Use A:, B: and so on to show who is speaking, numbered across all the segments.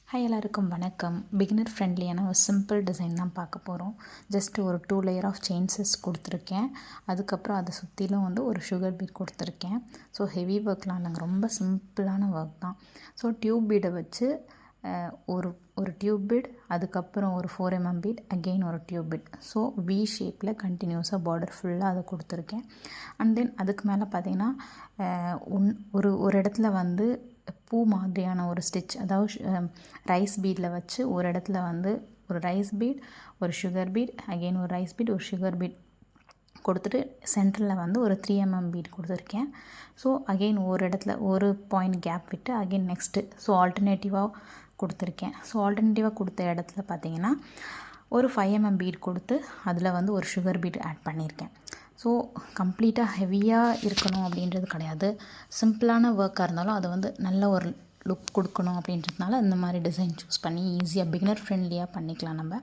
A: Hi எல்லாருக்கும் வணக்கம். Beginner ஃப்ரெண்ட்லியான ஒரு சிம்பிள் டிசைன் தான் பார்க்க போகிறோம். ஜஸ்ட் ஒரு 2 லேயர் ஆஃப் செயின்ஸஸ் கொடுத்துருக்கேன். அதுக்கப்புறம் அதை சுற்றிலும் ஒரு சுகர் பீட் கொடுத்துருக்கேன். ஸோ ஹெவி ஒர்க்லாம் இல்லைங்க, ரொம்ப சிம்பிளான ஒர்க் தான். ஸோ டியூப் பீடை வச்சு ஒரு டியூப் பீட், அதுக்கப்புறம் ஒரு 4mm பீட், அகெயின் ஒரு டியூப் பீட். ஸோ வி ஷேப்பில் கண்டினியூஸாக பார்டர் ஃபுல்லாக அதை கொடுத்துருக்கேன். அண்ட் தென் அதுக்கு மேலே பார்த்திங்கன்னா ஒரு இடத்துல பூ மாதிரியான ஒரு ஸ்டிச், அதாவது ரைஸ் பீடில் வச்சு ஒரு இடத்துல ஒரு ரைஸ் பீட், ஒரு சுகர் பீட், அகெயின் ஒரு ரைஸ் பீட், ஒரு சுகர் பீட் கொடுத்துட்டு சென்டரில் ஒரு 3mm பீட் கொடுத்துருக்கேன். ஸோ அகெயின் ஒரு இடத்துல ஒரு பாயிண்ட் கேப் விட்டு அகெயின் நெக்ஸ்ட்டு ஸோ ஆல்டர்னேட்டிவாக கொடுத்துருக்கேன். ஸோ ஆல்டர்னேட்டிவாக கொடுத்த இடத்துல பார்த்திங்கன்னா ஒரு 5mm பீட் கொடுத்து அதில் ஒரு சுகர் பீட் ஆட் பண்ணியிருக்கேன். ஸோ கம்ப்ளீட்டாக ஹெவியாக இருக்கணும் அப்படின்றது கிடையாது. சிம்பிளான ஒர்க்காக இருந்தாலும் அது நல்ல ஒரு லுக் கொடுக்கணும் அப்படின்றதுனால இந்த மாதிரி டிசைன் சூஸ் பண்ணி ஈஸியாக பிகினர் ஃப்ரெண்ட்லியாக பண்ணிக்கலாம் நம்ம.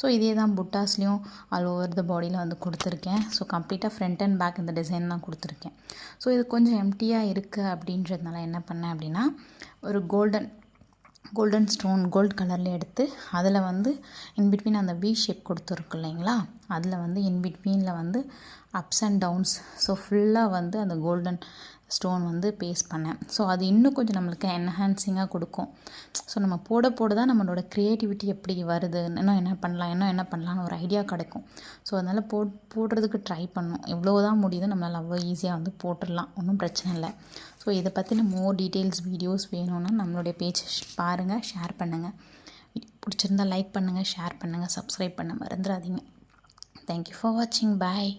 A: ஸோ இதே தான் புட்டாஸ்லேயும் ஆல் ஓவர் த பாடியில் கொடுத்துருக்கேன். ஸோ கம்ப்ளீட்டாக ஃப்ரண்ட் அண்ட் பேக் இந்த டிசைன் தான் கொடுத்துருக்கேன். ஸோ இது கொஞ்சம் எம்டியாக இருக்குது அப்படின்றதுனால என்ன பண்ணேன் அப்படின்னா, ஒரு கோல்டன் ஸ்டோன் கோல்டு கலரில் எடுத்து அதில் இன்பிட்வீன் அந்த வி ஷேப் கொடுத்துருக்கு இல்லைங்களா, அதில் இன்பிட்வீனில் அப்ஸ் அண்ட் டவுன்ஸ், ஸோ ஃபுல்லாக அந்த கோல்டன் ஸ்டோன் பேஸ்ட் பண்ணேன். ஸோ அது இன்னும் கொஞ்சம் நம்மளுக்கு என்ஹான்சிங்காக கொடுக்கும். ஸோ நம்ம போட தான் நம்மளோட க்ரியேட்டிவிட்டி எப்படி வருது, இன்னும் என்ன பண்ணலான்னு ஒரு ஐடியா கிடைக்கும். ஸோ அதனால் போடுறதுக்கு ட்ரை பண்ணணும். எவ்வளோ தான் முடியுதோ நம்மளால் அவ்வளோ ஈஸியாக போட்டுடலாம், ஒன்றும் பிரச்சனை இல்லை. ஸோ இதை பற்றின மோர் டீட்டெயில்ஸ் வீடியோஸ் வேணும்னா நம்மளுடைய பேஜ் பாருங்கள், ஷேர் பண்ணுங்கள். பிடிச்சிருந்தால் லைக் பண்ணுங்கள், ஷேர் பண்ணுங்கள், சப்ஸ்கிரைப் பண்ண மறந்துடாதீங்க. தேங்க்யூ ஃபார் வாட்சிங். பாய்.